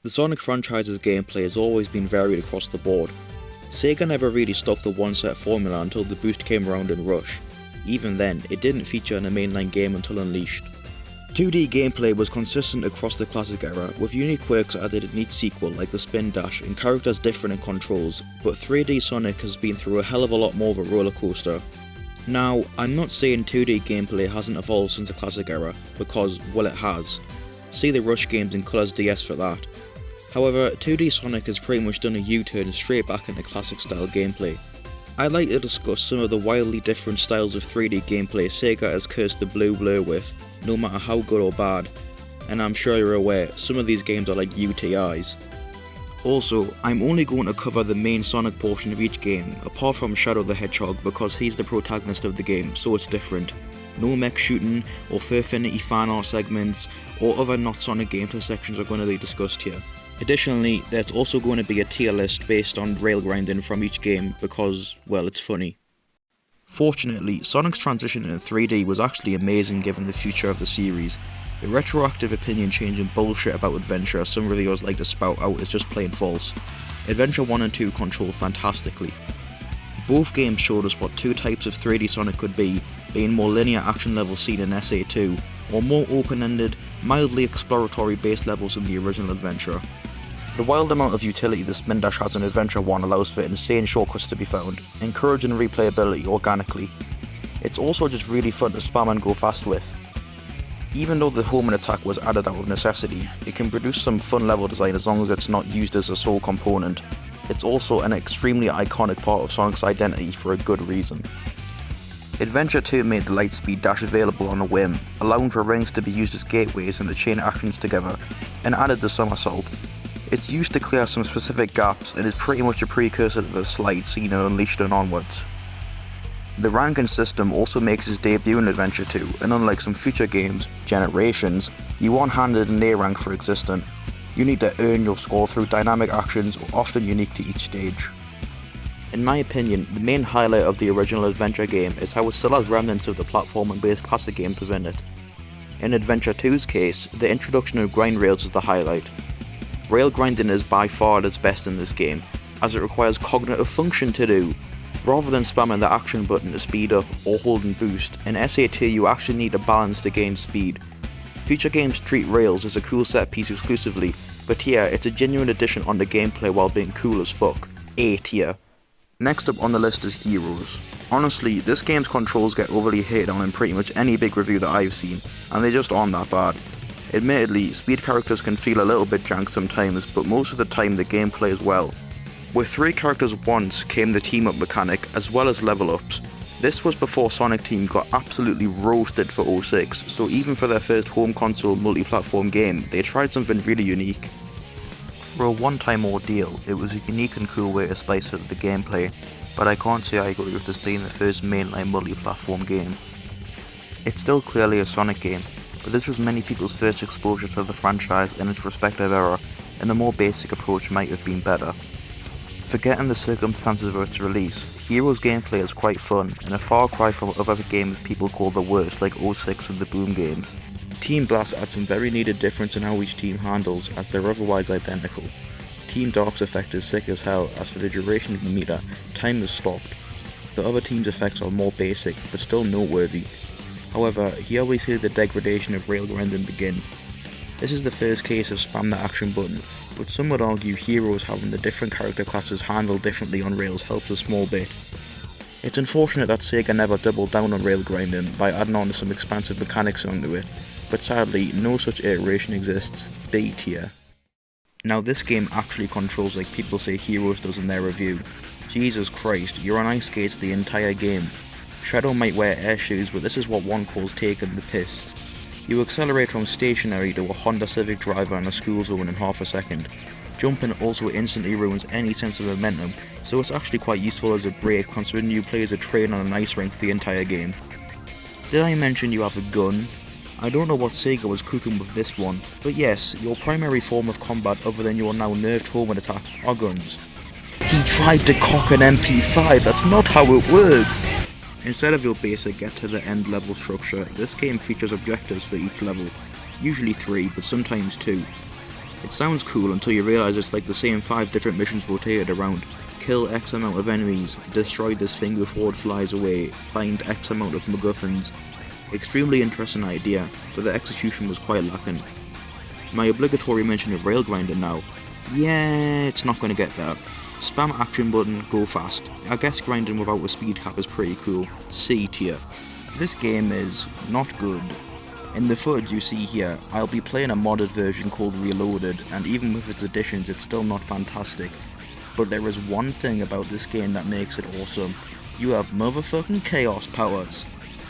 The Sonic franchise's gameplay has always been varied across the board. Sega never really stuck the one set formula until the boost came around in Rush. Even then, it didn't feature in a mainline game until Unleashed. 2D gameplay was consistent across the classic era, with unique quirks added in each sequel like the spin dash and characters different in controls, but 3D Sonic has been through a hell of a lot more of a roller coaster. Now, I'm not saying 2D gameplay hasn't evolved since the classic era, because, well, it has. See the Rush games in Colors DS for that. However, 2D Sonic has pretty much done a U-turn straight back into classic style gameplay. I'd like to discuss some of the wildly different styles of 3D gameplay Sega has cursed the Blue Blur with, no matter how good or bad, and I'm sure you're aware, some of these games are like UTIs. Also, I'm only going to cover the main Sonic portion of each game, apart from Shadow the Hedgehog because he's the protagonist of the game, so it's different. No mech shooting, or Furfinity fan art segments, or other not Sonic gameplay sections are going to be discussed here. Additionally, there's also going to be a tier list based on rail grinding from each game because, well, it's funny. Fortunately, Sonic's transition into 3D was actually amazing given the future of the series. The retroactive opinion changing bullshit about Adventure some reviewers like to spout out is just plain false. Adventure 1 and 2 control fantastically. Both games showed us what two types of 3D Sonic could be, being more linear action levels seen in SA2, or more open-ended, mildly exploratory based levels in the original Adventure. The wild amount of utility the spin dash has in Adventure 1 allows for insane shortcuts to be found, encouraging replayability organically. It's also just really fun to spam and go fast with. Even though the homing attack was added out of necessity, it can produce some fun level design as long as it's not used as a sole component. It's also an extremely iconic part of Sonic's identity for a good reason. Adventure 2 made the Lightspeed dash available on a whim, allowing for rings to be used as gateways and to chain actions together, and added the somersault. It's used to clear some specific gaps and is pretty much a precursor to the slide seen in Unleashed and onwards. The ranking system also makes its debut in Adventure 2, and unlike some future games, Generations, you aren't handed an A rank for existent. You need to earn your score through dynamic actions often unique to each stage. In my opinion, the main highlight of the original Adventure game is how it still has remnants of the platforming-based classic games within it. In Adventure 2's case, the introduction of grind rails is the highlight. Rail grinding is by far at its best in this game, as it requires cognitive function to do. Rather than spamming the action button to speed up or holding boost, in SA2 you actually need a balance to gain speed. Future games treat rails as a cool set piece exclusively, but here it's a genuine addition on the gameplay while being cool as fuck. A tier. Next up on the list is Heroes. Honestly, this game's controls get overly hated on in pretty much any big review that I've seen, and they just aren't that bad. Admittedly, speed characters can feel a little bit jank sometimes, but most of the time the game plays well. With 3 characters at once came the team up mechanic as well as level ups. This was before Sonic Team got absolutely roasted for 06, so even for their first home console multi-platform game, they tried something really unique. For a one-time ordeal, it was a unique and cool way to spice up the gameplay, but I can't say I agree with this being the first mainline multi-platform game. It's still clearly a Sonic game, but this was many people's first exposure to the franchise in its respective era, and a more basic approach might have been better. Forgetting the circumstances of its release, Heroes gameplay is quite fun, and a far cry from other games people call the worst like 06 and the Boom games. Team Blast adds some very needed difference in how each team handles, as they're otherwise identical. Team Dark's effect is sick as hell, as for the duration of the meter, time is stopped. The other team's effects are more basic, but still noteworthy. However, he always hears the degradation of rail grinding begin. This is the first case of spam the action button, but some would argue Heroes having the different character classes handled differently on rails helps a small bit. It's unfortunate that Sega never doubled down on rail grinding by adding on some expansive mechanics onto it, but sadly no such iteration exists. B tier. Now this game actually controls like people say Heroes does in their review. Jesus Christ, you're on ice skates the entire game. Shadow might wear air shoes, but this is what one calls taking the piss. You accelerate from stationary to a Honda Civic driver in a school zone in half a second. Jumping also instantly ruins any sense of momentum, so it's actually quite useful as a break considering you play as a train on an ice rink the entire game. Did I mention you have a gun? I don't know what Sega was cooking with this one, but yes, your primary form of combat other than your now nerfed homing attack are guns. He tried to cock an MP5, that's not how it works! Instead of your basic get to the end level structure, this game features objectives for each level, usually 3 but sometimes 2. It sounds cool until you realise it's like the same 5 different missions rotated around. Kill X amount of enemies, destroy this thing before it flies away, find X amount of MacGuffins. Extremely interesting idea, but the execution was quite lacking. My obligatory mention of rail grinding now. Yeah, it's not going to get there. Spam action button, go fast. I guess grinding without a speed cap is pretty cool. C tier. This game is not good. In the footage you see here, I'll be playing a modded version called Reloaded, and even with its additions it's still not fantastic. But there is one thing about this game that makes it awesome. You have motherfucking chaos powers.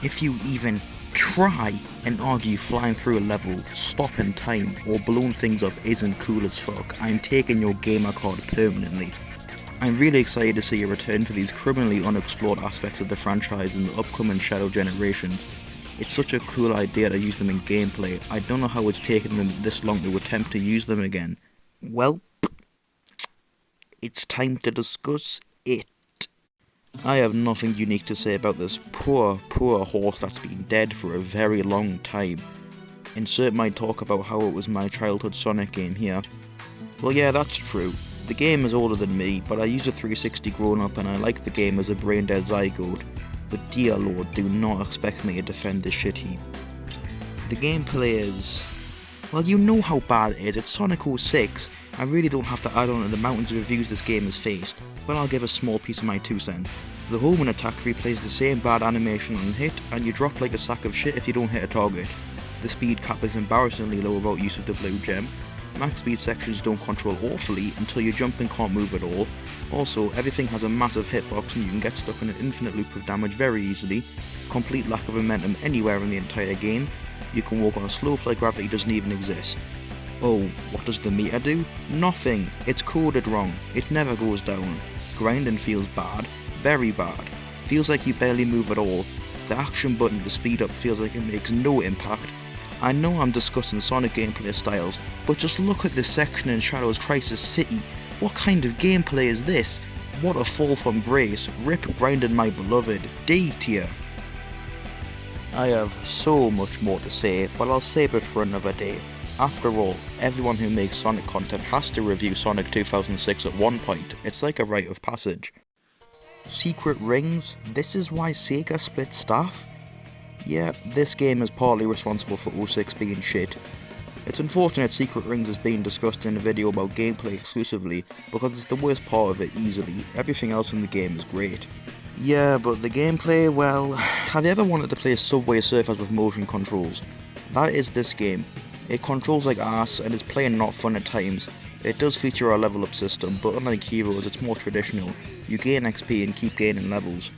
If you even try and argue flying through a level, stopping time, or blowing things up isn't cool as fuck, I'm taking your gamer card permanently. I'm really excited to see a return for these criminally unexplored aspects of the franchise in the upcoming Shadow generations. It's such a cool idea to use them in gameplay. I don't know how it's taken them this long to attempt to use them again. Well, it's time to discuss it. I have nothing unique to say about this poor horse that's been dead for a very long time. Insert my talk about how it was my childhood Sonic game here. Well yeah, that's true. The game is older than me, but I used a 360 growing up and I like the game as a brain-dead zygote. But dear lord, do not expect me to defend this shit heap. The gameplay is... well, you know how bad it is, it's Sonic 06. I really don't have to add on to the mountains of reviews this game has faced, but I'll give a small piece of my 2 cents. The homing attack replays the same bad animation on hit, and you drop like a sack of shit if you don't hit a target. The speed cap is embarrassingly low without use of the blue gem. Max speed sections don't control awfully until you jump and can't move at all. Also, everything has a massive hitbox and you can get stuck in an infinite loop of damage very easily. Complete lack of momentum anywhere in the entire game. You can walk on slopes like gravity doesn't even exist. Oh, what does the meter do? Nothing. It's coded wrong. It never goes down. Grinding feels bad. Very bad. Feels like you barely move at all. The action button to speed up feels like it makes no impact. I know I'm discussing Sonic gameplay styles, but just look at this section in Shadow's Crisis City. What kind of gameplay is this? What a fall from grace. Rip grinding my beloved. D tier. I have so much more to say, but I'll save it for another day. After all, everyone who makes Sonic content has to review Sonic 2006 at one point. It's like a rite of passage. Secret rings? This is why Sega split staff? Yeah, this game is partly responsible for 06 being shit. It's unfortunate Secret Rings is being discussed in a video about gameplay exclusively, because it's the worst part of it easily. Everything else in the game is great. Yeah, but the gameplay, well, have you ever wanted to play Subway Surfers with motion controls? That is this game. It controls like ass and is plain not fun at times. It does feature a level up system, but unlike Heroes, it's more traditional. You gain XP and keep gaining levels.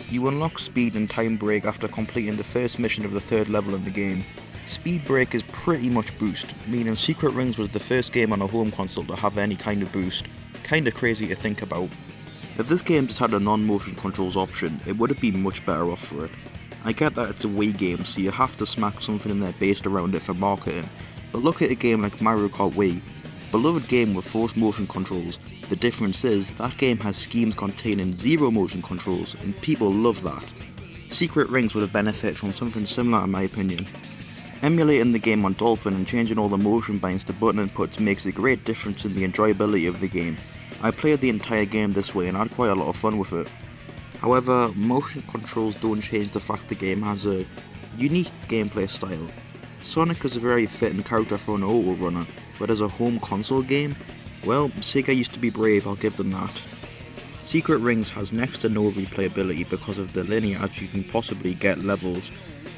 You unlock Speed and Time Break after completing the first mission of the 3rd level in the game. Speed Break is pretty much boost, meaning Secret Rings was the first game on a home console to have any kind of boost. Kinda crazy to think about. If this game just had a non-motion controls option, it would have been much better off for it. I get that it's a Wii game, so you have to smack something in there based around it for marketing, but look at a game like Mario Kart Wii. Beloved game with forced motion controls. The difference is, that game has schemes containing 0 motion controls, and people love that. Secret Rings would have benefited from something similar in my opinion. Emulating the game on Dolphin and changing all the motion binds to button inputs makes a great difference in the enjoyability of the game. I played the entire game this way and had quite a lot of fun with it. However, motion controls don't change the fact the game has a unique gameplay style. Sonic is a very fitting character for an auto runner, but as a home console game, well, Sega used to be brave, I'll give them that. Secret Rings has next to no replayability because of the linear as you can possibly get levels.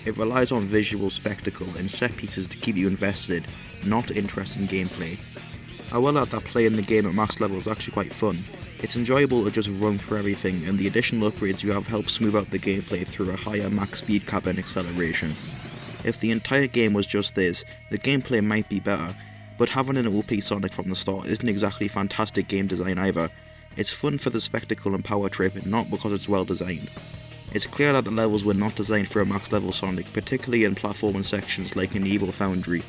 It relies on visual spectacle and set pieces to keep you invested, not interesting gameplay. I will add that playing the game at max level is actually quite fun. It's enjoyable to just run through everything, and the additional upgrades you have help smooth out the gameplay through a higher max speed cap and acceleration. If the entire game was just this, the gameplay might be better, but having an OP Sonic from the start isn't exactly fantastic game design either. It's fun for the spectacle and power trip, and not because it's well designed. It's clear that the levels were not designed for a max level Sonic, particularly in platforming sections like in Evil Foundry.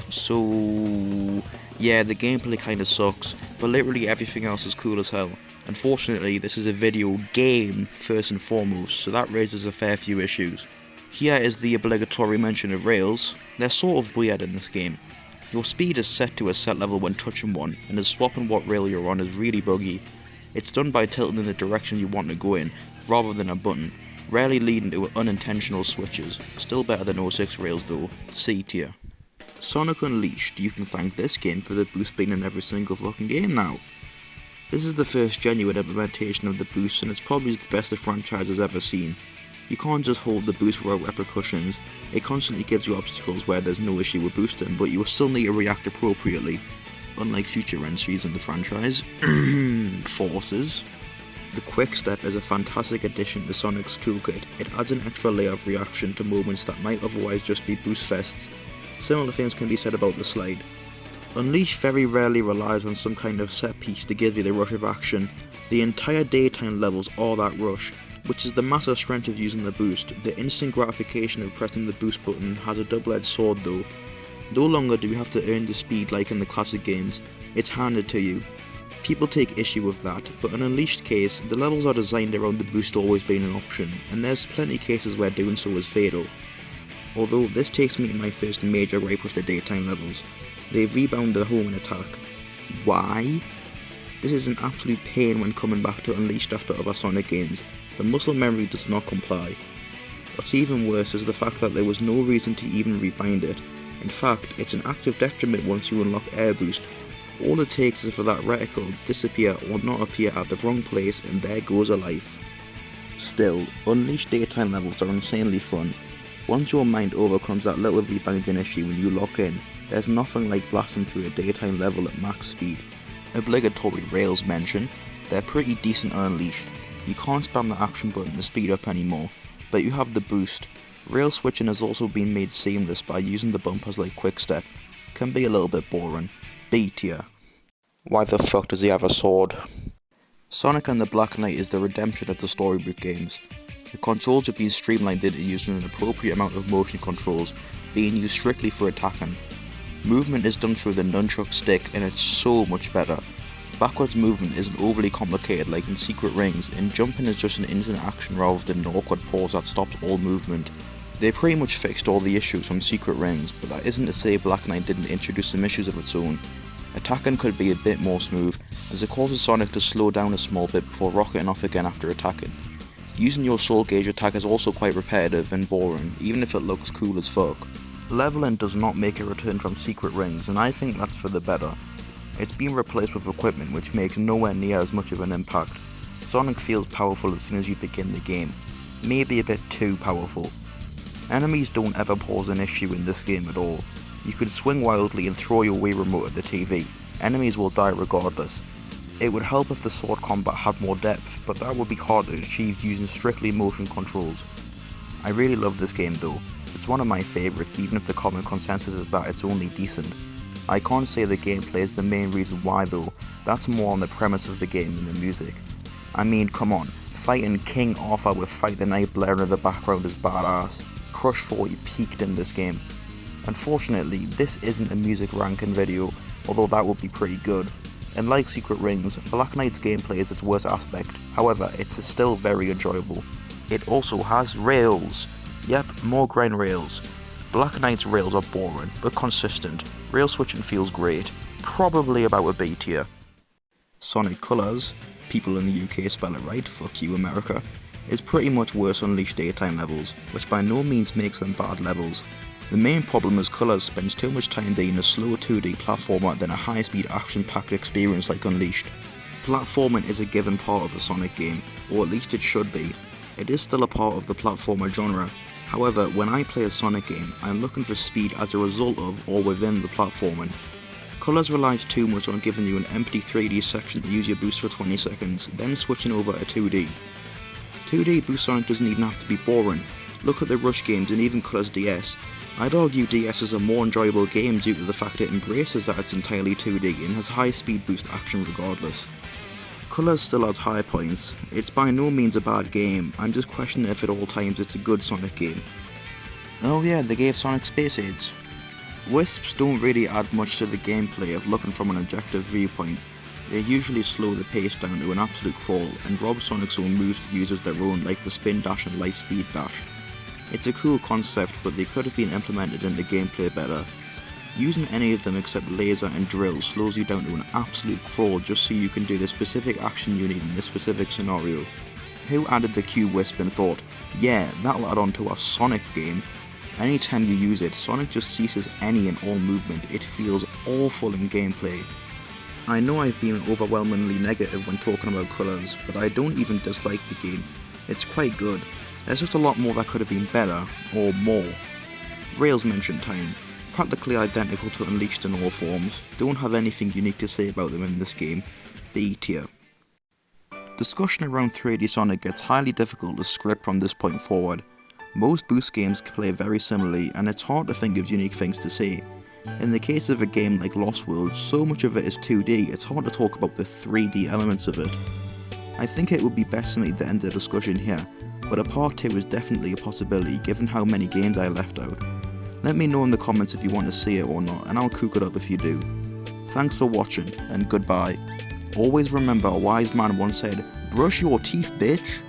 So yeah, the gameplay kinda sucks, but literally everything else is cool as hell. Unfortunately, this is a video game first and foremost, so that raises a fair few issues. Here is the obligatory mention of rails. They're sort of weird in this game. Your speed is set to a set level when touching one, and the swapping what rail you're on is really buggy. It's done by tilting in the direction you want to go in, rather than a button, rarely leading to unintentional switches. Still better than 06 rails though, C tier. Sonic Unleashed, you can thank this game for the boost being in every single fucking game now. This is the first genuine implementation of the boost, and it's probably the best the franchise has ever seen. You can't just hold the boost without repercussions. It constantly gives you obstacles where there's no issue with boosting, but you will still need to react appropriately, unlike future entries in the franchise. Forces. The Quick Step is a fantastic addition to Sonic's toolkit. It adds an extra layer of reaction to moments that might otherwise just be boost fests. Similar things can be said about the slide. Unleashed very rarely relies on some kind of set piece to give you the rush of action. The entire daytime levels are that rush, which is the massive strength of using the boost. The instant gratification of pressing the boost button has a double-edged sword though. No longer do you have to earn the speed like in the classic games, it's handed to you. People take issue with that, but in Unleashed case, the levels are designed around the boost always being an option, and there's plenty of cases where doing so is fatal. Although this takes me to my first major gripe with the daytime levels. They rebound the homing attack. Why? This is an absolute pain when coming back to Unleashed after other Sonic games. The muscle memory does not comply. What's even worse is the fact that there was no reason to even rebind it. In fact, it's an active detriment once you unlock Air Boost. All it takes is for that reticle disappear or not appear at the wrong place, and there goes a life. Still, Unleashed daytime levels are insanely fun. Once your mind overcomes that little rebounding issue when you lock in, there's nothing like blasting through a daytime level at max speed. Obligatory rails mention, they're pretty decent on Unleashed. You can't spam the action button to speed up anymore, but you have the boost. Rail switching has also been made seamless by using the bumpers like Quick Step. Can be a little bit boring. B tier. Why the fuck does he have a sword? Sonic and the Black Knight is the redemption of the storybook games. The controls have been streamlined into using an appropriate amount of motion controls, being used strictly for attacking. Movement is done through the nunchuck stick, and it's so much better. Backwards movement isn't overly complicated like in Secret Rings, and jumping is just an instant action rather than an awkward pause that stops all movement. They pretty much fixed all the issues from Secret Rings, but that isn't to say Black Knight didn't introduce some issues of its own. Attacking could be a bit more smooth, as it causes Sonic to slow down a small bit before rocketing off again after attacking. Using your soul gauge attack is also quite repetitive and boring, even if it looks cool as fuck. Leveling does not make a return from Secret Rings, and I think that's for the better. It's been replaced with equipment which makes nowhere near as much of an impact. Sonic feels powerful as soon as you begin the game, maybe a bit too powerful. Enemies don't ever pose an issue in this game at all. You could swing wildly and throw your Wii remote at the TV, enemies will die regardless. It would help if the sword combat had more depth, but that would be hard to achieve using strictly motion controls. I really love this game though. It's one of my favourites, even if the common consensus is that it's only decent. I can't say the gameplay is the main reason why though, that's more on the premise of the game than the music. I mean, come on, fighting King Arthur with Fight the Night blaring in the background is badass. Crush 40 peaked in this game. Unfortunately, this isn't a music ranking video, although that would be pretty good. And like Secret Rings, Black Knight's gameplay is its worst aspect, however, it's still very enjoyable. It also has rails. Yep, more grind rails. Black Knight's rails are boring, but consistent. Rail switching feels great. Probably about a B tier. Sonic Colors, people in the UK spell it right, fuck you America, is pretty much worse on Unleashed daytime levels, which by no means makes them bad levels. The main problem is Colors spends too much time being a slow 2D platformer than a high-speed action-packed experience like Unleashed. Platforming is a given part of a Sonic game, or at least it should be. It is still a part of the platformer genre. However, when I play a Sonic game, I'm looking for speed as a result of or within the platforming. Colors relies too much on giving you an empty 3D section to use your boost for 20 seconds, then switching over to 2D. 2D Boost Sonic doesn't even have to be boring. Look at the Rush games and even Colors DS. I'd argue DS is a more enjoyable game due to the fact it embraces that it's entirely 2D and has high speed boost action regardless. Colors still has high points. It's by no means a bad game, I'm just questioning if at all times it's a good Sonic game. Oh yeah, they gave Sonic space aids. Wisps don't really add much to the gameplay of looking from an objective viewpoint. They usually slow the pace down to an absolute crawl and rob Sonic's own moves to use as their own, like the spin dash and light speed dash. It's a cool concept, but they could have been implemented into gameplay better. Using any of them except laser and drill slows you down to an absolute crawl just so you can do the specific action you need in this specific scenario. Who added the Q Wisp and thought, yeah, that'll add on to our Sonic game? Anytime you use it, Sonic just ceases any and all movement. It feels awful in gameplay. I know I've been overwhelmingly negative when talking about colours, but I don't even dislike the game. It's quite good. There's just a lot more that could have been better, or more. Rails mention time. Practically identical to Unleashed in all forms. Don't have anything unique to say about them in this game. B tier. Discussion around 3D Sonic gets highly difficult to script from this point forward. Most Boost games play very similarly, and it's hard to think of unique things to say. In the case of a game like Lost World, so much of it is 2D, it's hard to talk about the 3D elements of it. I think it would be best for me to end the discussion here, but a part 2 is definitely a possibility given how many games I left out. Let me know in the comments if you want to see it or not, and I'll cook it up if you do. Thanks for watching, and goodbye. Always remember a wise man once said, "Brush your teeth, bitch."